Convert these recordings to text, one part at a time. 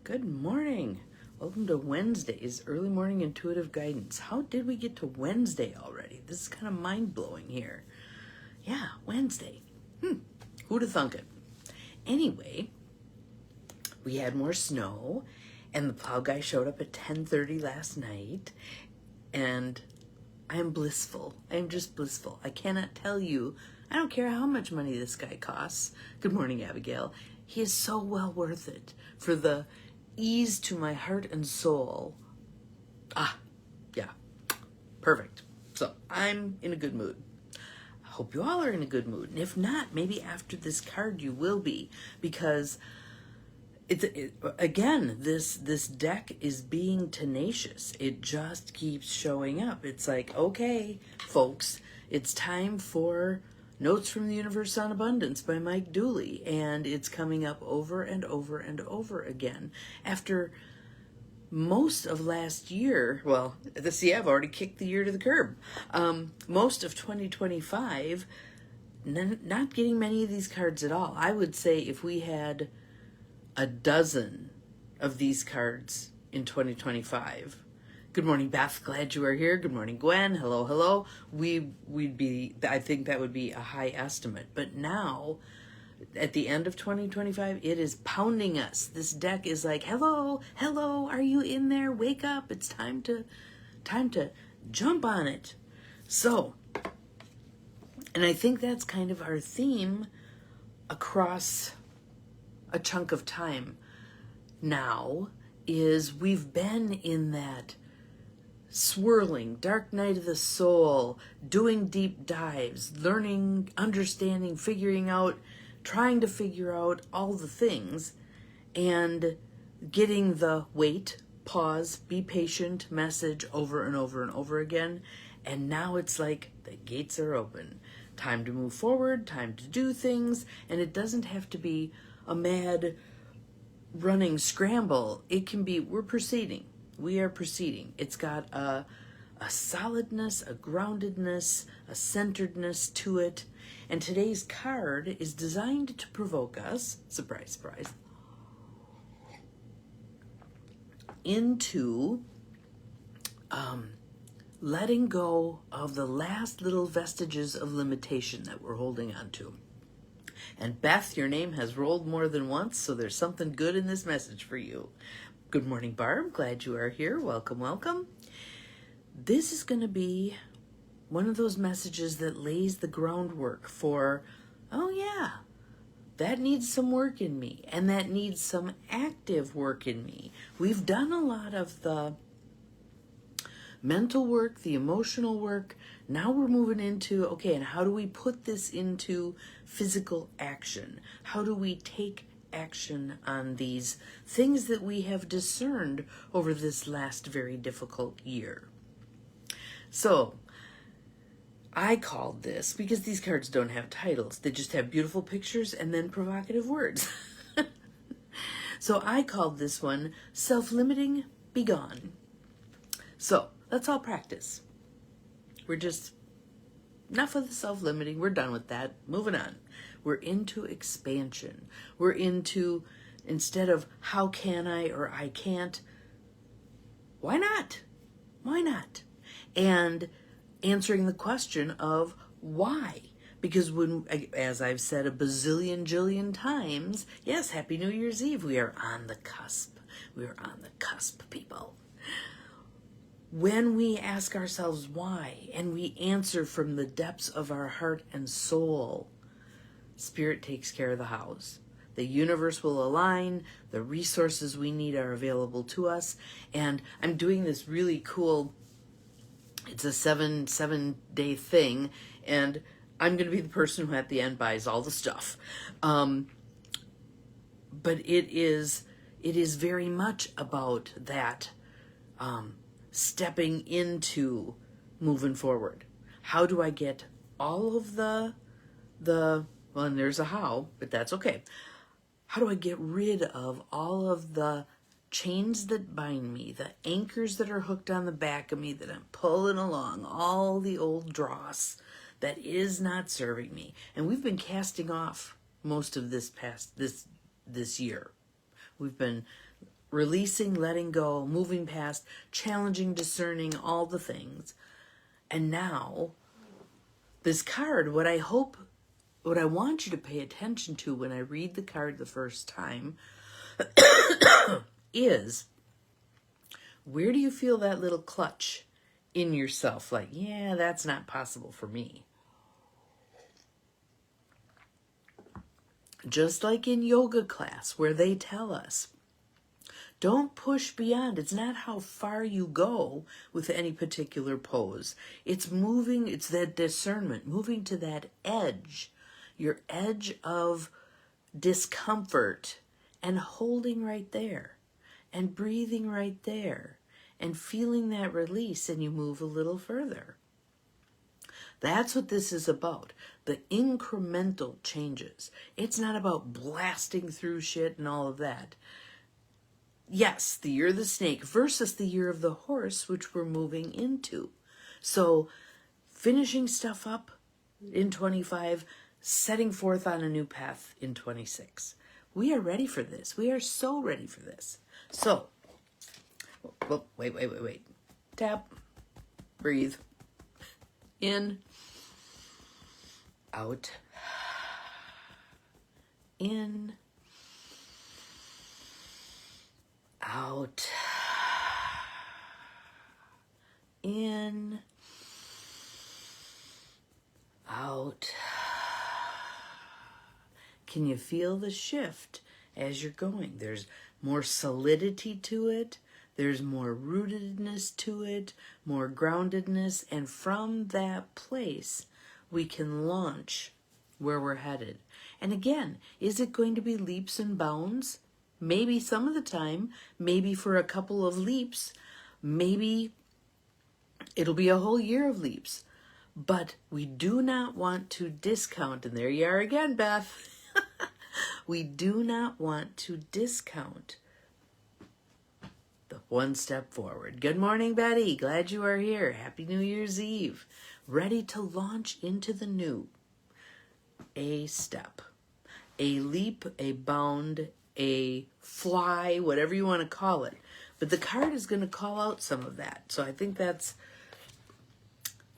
Good morning. Welcome to Wednesday's Early Morning Intuitive Guidance. How did we get to Wednesday already? This is kind of mind-blowing here. Yeah, Wednesday. Who'd have thunk it? Anyway, we had more snow, and the plow guy showed up at 10:30 last night, and I am blissful. I am just blissful. I cannot tell you. I don't care how much money this guy costs. Good morning, Abigail. He is so well worth it for the ease to my heart and soul. Yeah, perfect. So I'm in a good mood. I hope you all are in a good mood. And if not, maybe after this card you will be, because again, this deck is being tenacious. It just keeps showing up. It's like, okay, folks, it's time for Notes from the Universe on Abundance by Mike Dooley, and it's coming up over and over and over again. After most of last year, well, see, I've already kicked the year to the curb. Most of 2025, not getting many of these cards at all. I would say if we had a dozen of these cards in 2025. Good morning, Beth. Glad you are here. Good morning, Gwen. Hello, hello. I think that would be a high estimate. But now, at the end of 2025, it is pounding us. This deck is like, hello, are you in there? Wake up. It's time to jump on it. So, and I think that's kind of our theme across a chunk of time now, is we've been in that swirling, dark night of the soul, doing deep dives, learning, understanding, figuring out, trying to figure out all the things, and getting the wait, pause, be patient message over and over and over again. And now it's like the gates are open. Time to move forward, time to do things, and it doesn't have to be a mad running scramble. It can be, we're proceeding. We are proceeding. It's got a solidness, a groundedness, a centeredness to it. And today's card is designed to provoke us, surprise, surprise, into letting go of the last little vestiges of limitation that we're holding on to. And Beth, your name has rolled more than once, so there's something good in this message for you. Good morning, Barb. Glad you are here. Welcome, welcome. This is going to be one of those messages that lays the groundwork for, oh yeah, that needs some work in me, and that needs some active work in me. We've done a lot of the mental work, the emotional work. Now we're moving into, okay, and how do we put this into physical action? How do we take action on these things that we have discerned over this last very difficult year? So I called this, because these cards don't have titles, they just have beautiful pictures and then provocative words. So I called this one Self-Limiting, Be Gone. So let's all practice. We're just, enough of the self-limiting. We're done with that. Moving on. We're into expansion. We're into, instead of how can I or I can't, why not? Why not? And answering the question of why. Because when, as I've said a bazillion jillion times, yes, Happy New Year's Eve, we are on the cusp. We are on the cusp, people. When we ask ourselves why, and we answer from the depths of our heart and soul, Spirit takes care of the house. The universe will align, the resources we need are available to us, and I'm doing this really cool, it's a seven-day thing, and I'm going to be the person who at the end buys all the stuff. But it is very much about that, stepping into moving forward. How do I get all of the well, and there's a how, but that's okay. How do I get rid of all of the chains that bind me, the anchors that are hooked on the back of me that I'm pulling along, all the old dross that is not serving me? And we've been casting off most of this year. We've been releasing, letting go, moving past, challenging, discerning, all the things. And now, this card, what I want you to pay attention to when I read the card the first time is, where do you feel that little clutch in yourself? Like, yeah, that's not possible for me. Just like in yoga class where they tell us, don't push beyond. It's not how far you go with any particular pose. It's moving, it's that discernment, moving to that edge, your edge of discomfort, and holding right there, and breathing right there, and feeling that release, and you move a little further. That's what this is about. The incremental changes. It's not about blasting through shit and all of that. Yes, the year of the snake versus the year of the horse, which we're moving into. So finishing stuff up in 25, setting forth on a new path in 26. We are ready for this. We are so ready for this. So, well, wait. Tap, breathe, in, out, in, out, in, out. Can you feel the shift as you're going? There's more solidity to it. There's more rootedness to it, more groundedness. And from that place, we can launch where we're headed. And again, is it going to be leaps and bounds? Maybe some of the time, maybe for a couple of leaps, maybe it'll be a whole year of leaps. But we do not want to discount, and there you are again, Beth. We do not want to discount the one step forward. Good morning, Betty. Glad you are here. Happy New Year's Eve. Ready to launch into the new. A step, a leap, a bound, a fly, whatever you want to call it. But the card is going to call out some of that. So I think that's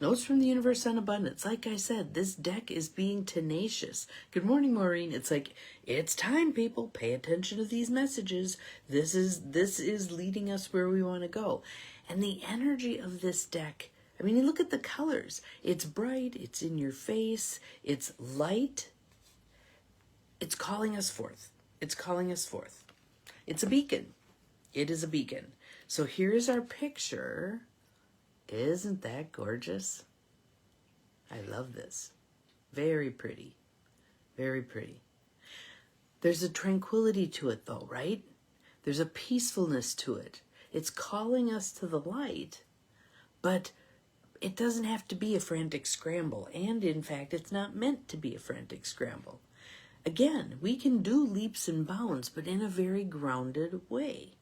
Notes from the Universe on Abundance. Like I said, this deck is being tenacious. Good morning, Maureen. It's like, it's time, people. Pay attention to these messages. This is leading us where we want to go. And the energy of this deck, I mean, you look at the colors. It's bright. It's in your face. It's light. It's calling us forth. It's calling us forth. It's a beacon. It is a beacon. So here's our picture. Isn't that gorgeous? I love this. Very pretty. Very pretty. There's a tranquility to it though, right? There's a peacefulness to it. It's calling us to the light, but it doesn't have to be a frantic scramble. And in fact, it's not meant to be a frantic scramble. Again, we can do leaps and bounds, but in a very grounded way.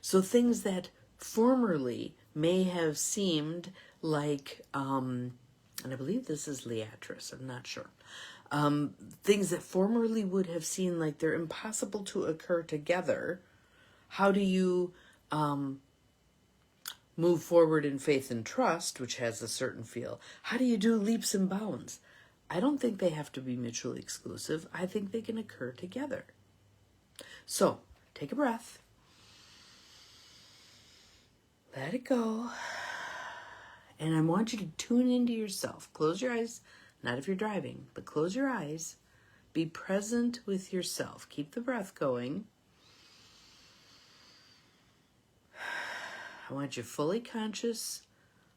So things that formerly may have seemed like, and I believe this is Leatris, I'm not sure. Things that formerly would have seemed like they're impossible to occur together. How do you move forward in faith and trust, which has a certain feel? How do you do leaps and bounds? I don't think they have to be mutually exclusive. I think they can occur together. So, take a breath. Let it go. And I want you to tune into yourself. Close your eyes, not if you're driving, but close your eyes. Be present with yourself. Keep the breath going. I want you fully conscious,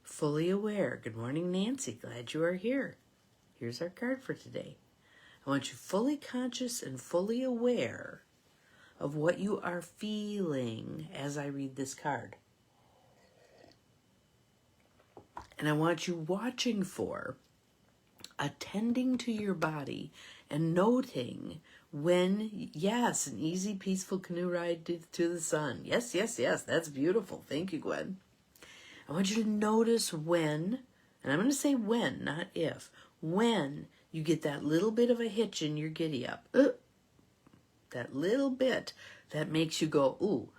fully aware. Good morning, Nancy. Glad you are here. Here's our card for today. I want you fully conscious and fully aware of what you are feeling as I read this card. And I want you watching for, attending to your body and noting when, yes, an easy, peaceful canoe ride to the sun. Yes, that's beautiful. Thank you, Gwen. I want you to notice when, and I'm going to say when, not if, when you get that little bit of a hitch in your giddy up. That little bit that makes you go, ooh,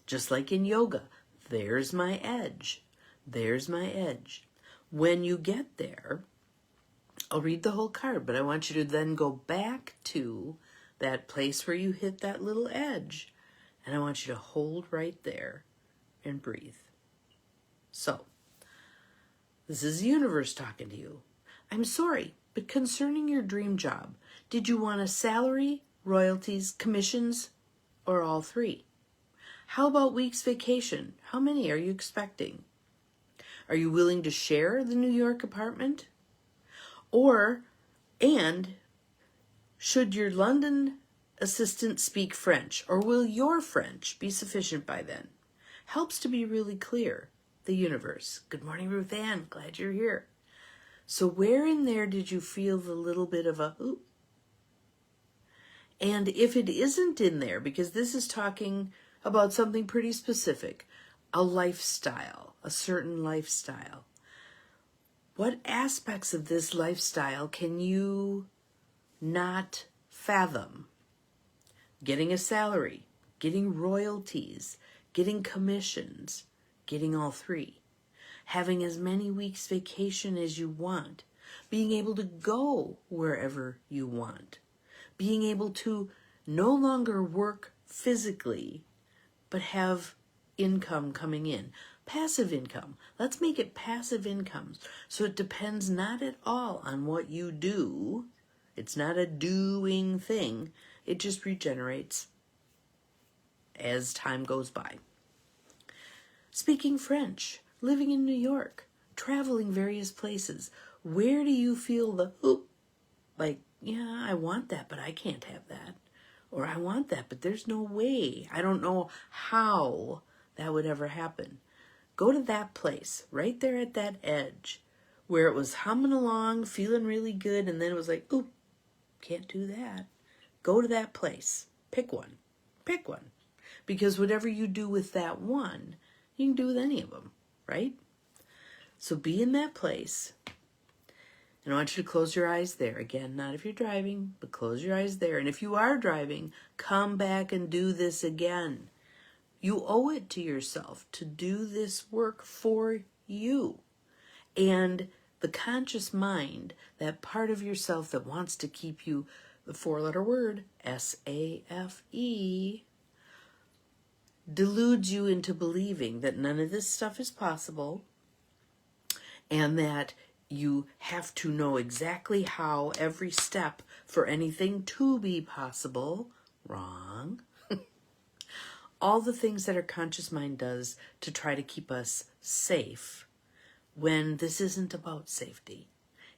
Just like in yoga, there's my edge. There's my edge. When you get there, I'll read the whole card, but I want you to then go back to that place where you hit that little edge. And I want you to hold right there and breathe. So, this is the universe talking to you. I'm sorry, but concerning your dream job, did you want a salary, royalties, commissions, or all three? How about weeks vacation? How many are you expecting? Are you willing to share the New York apartment? And should your London assistant speak French, or will your French be sufficient by then? Helps to be really clear. The universe. Good morning, Ruth Ann. Glad you're here. So where in there did you feel the little bit of a ooh? And if it isn't in there, because this is talking about something pretty specific, a lifestyle, a certain lifestyle. What aspects of this lifestyle can you not fathom? Getting a salary, getting royalties, getting commissions, getting all three, having as many weeks vacation as you want, being able to go wherever you want, being able to no longer work physically, but have income coming in. Passive income. Let's make it passive income. So it depends not at all on what you do. It's not a doing thing. It just regenerates as time goes by. Speaking French, living in New York, traveling various places. Where do you feel the oop? Like, yeah, I want that, but I can't have that. Or I want that, but there's no way. I don't know how that would ever happen. Go to that place, right there at that edge, where it was humming along, feeling really good, and then it was like, oop, can't do that. Go to that place. Pick one. Pick one. Because whatever you do with that one, you can do with any of them, right? So be in that place. And I want you to close your eyes there. Again, not if you're driving, but close your eyes there. And if you are driving, come back and do this again. You owe it to yourself to do this work for you. And the conscious mind, that part of yourself that wants to keep you, the four-letter word, S-A-F-E, deludes you into believing that none of this stuff is possible and that you have to know exactly how every step for anything to be possible. Wrong. All the things that our conscious mind does to try to keep us safe when this isn't about safety.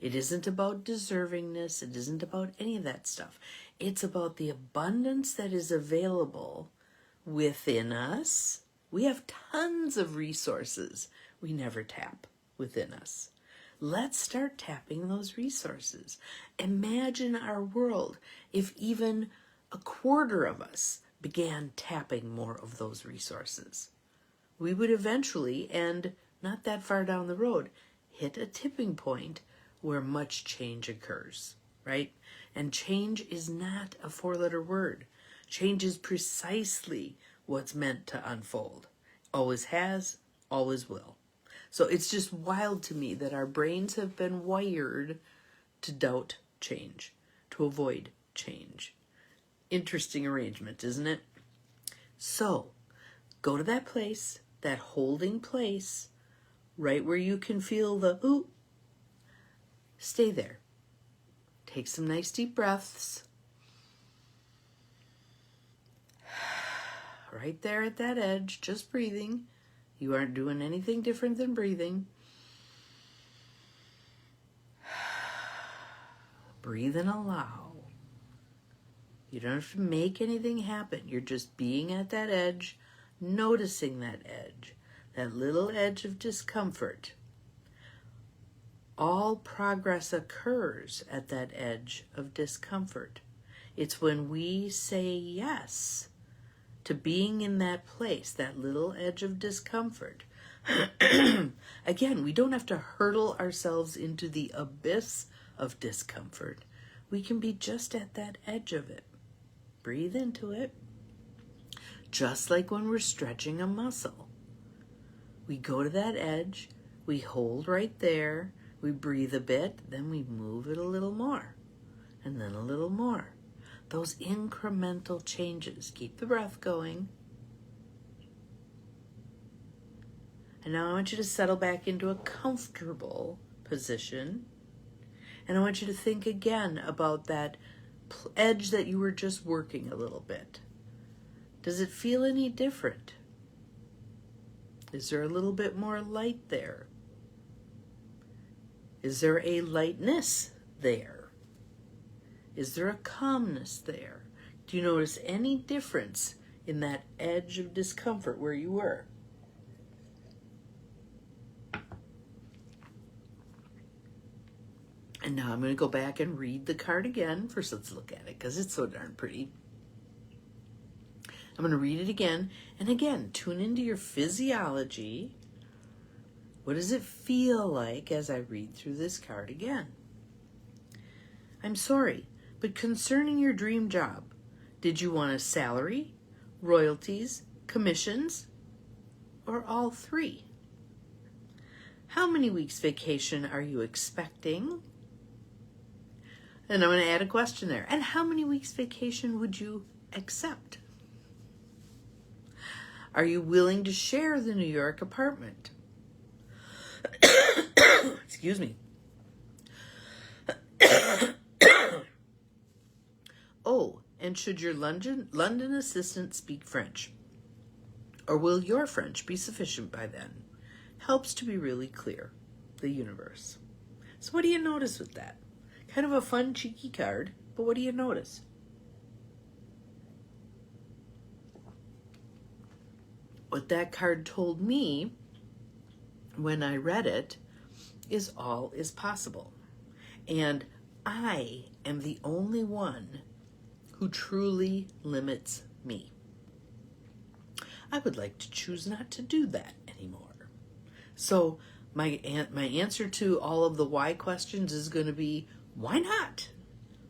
It isn't about deservingness. It isn't about any of that stuff. It's about the abundance that is available within us. We have tons of resources we never tap within us. Let's start tapping those resources. Imagine our world if even a quarter of us began tapping more of those resources. We would eventually, and not that far down the road, hit a tipping point where much change occurs, right? And change is not a four-letter word. Change is precisely what's meant to unfold. Always has, always will. So it's just wild to me that our brains have been wired to doubt change, to avoid change. Interesting arrangement, isn't it? So, go to that place, that holding place, right where you can feel the ooh. Stay there. Take some nice deep breaths. Right there at that edge, just breathing. You aren't doing anything different than breathing. Breathe and allow. You don't have to make anything happen. You're just being at that edge, noticing that edge, that little edge of discomfort. All progress occurs at that edge of discomfort. It's when we say yes to being in that place, that little edge of discomfort. Again, we don't have to hurtle ourselves into the abyss of discomfort. We can be just at that edge of it. Breathe into it. just like when we're stretching a muscle. We go to that edge, we hold right there, we breathe a bit, then we move it a little more, and then a little more. Those incremental changes. Keep the breath going. And now I want you to settle back into a comfortable position. And I want you to think again about that edge that you were just working a little bit. Does it feel any different? Is there a little bit more light there? Is there a lightness there? Is there a calmness there? Do you notice any difference in that edge of discomfort where you were? And now I'm going to go back and read the card again. First, let's look at it because it's so darn pretty. I'm going to read it again. And again, tune into your physiology. What does it feel like as I read through this card again? I'm sorry, but concerning your dream job, did you want a salary, royalties, commissions, or all three? How many weeks vacation are you expecting? And I'm going to add a question there. And how many weeks vacation would you accept? Are you willing to share the New York apartment? Excuse me. Oh, and should your London assistant speak French? Or will your French be sufficient by then? Helps to be really clear. The universe. So what do you notice with that? Kind of a fun, cheeky card, but what do you notice? What that card told me when I read it is all is possible. And I am the only one who truly limits me. I would like to choose not to do that anymore. So my answer to all of the why questions is going to be, why not?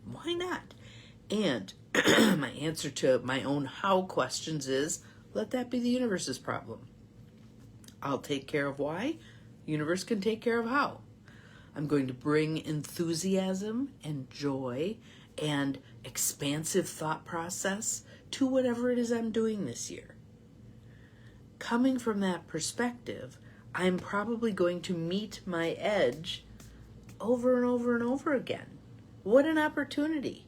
Why not? And my answer to my own how questions is, let that be the universe's problem. I'll take care of why. Universe can take care of how. I'm going to bring enthusiasm and joy and expansive thought process to whatever it is I'm doing this year. Coming from that perspective, I'm probably going to meet my edge over and over and over again. What an opportunity.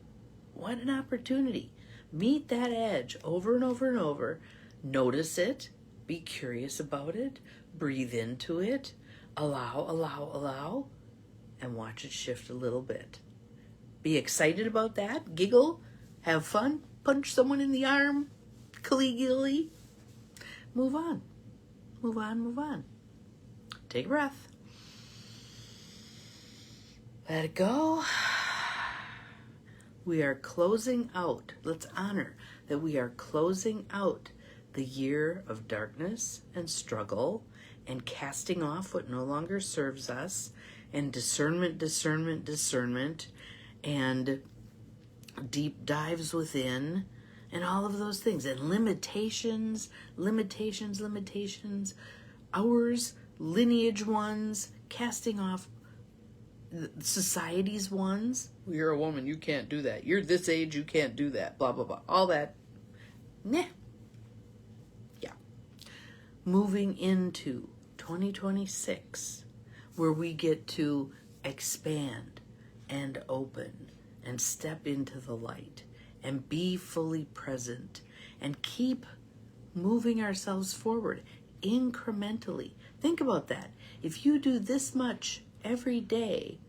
What an opportunity. Meet that edge over and over and over. Notice it. Be curious about it. Breathe into it. Allow. And watch it shift a little bit. Be excited about that. Giggle. Have fun. Punch someone in the arm. Collegially. Move on. Move on. Take a breath. Let it go. We are closing out. Let's honor that we are closing out the year of darkness and struggle and casting off what no longer serves us, and discernment, and deep dives within, and all of those things, and limitations, ours, lineage ones, casting off society's ones. You're a woman, you can't do that. You're this age, you can't do that. Blah, blah, blah. All that. Nah. Yeah. Moving into 2026, where we get to expand and open and step into the light and be fully present and keep moving ourselves forward incrementally. Think about that. If you do this much every day,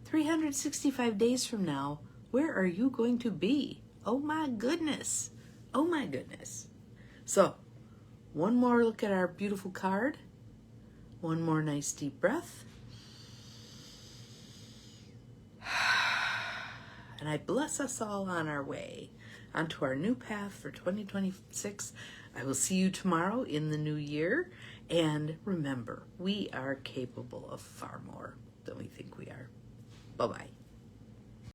365 days from now, where are you going to be? Oh my goodness. So, one more look at our beautiful card. One more nice deep breath. And I bless us all on our way onto our new path for 2026. I will see you tomorrow in the new year. And remember, we are capable of far more than we think we are. Bye-bye.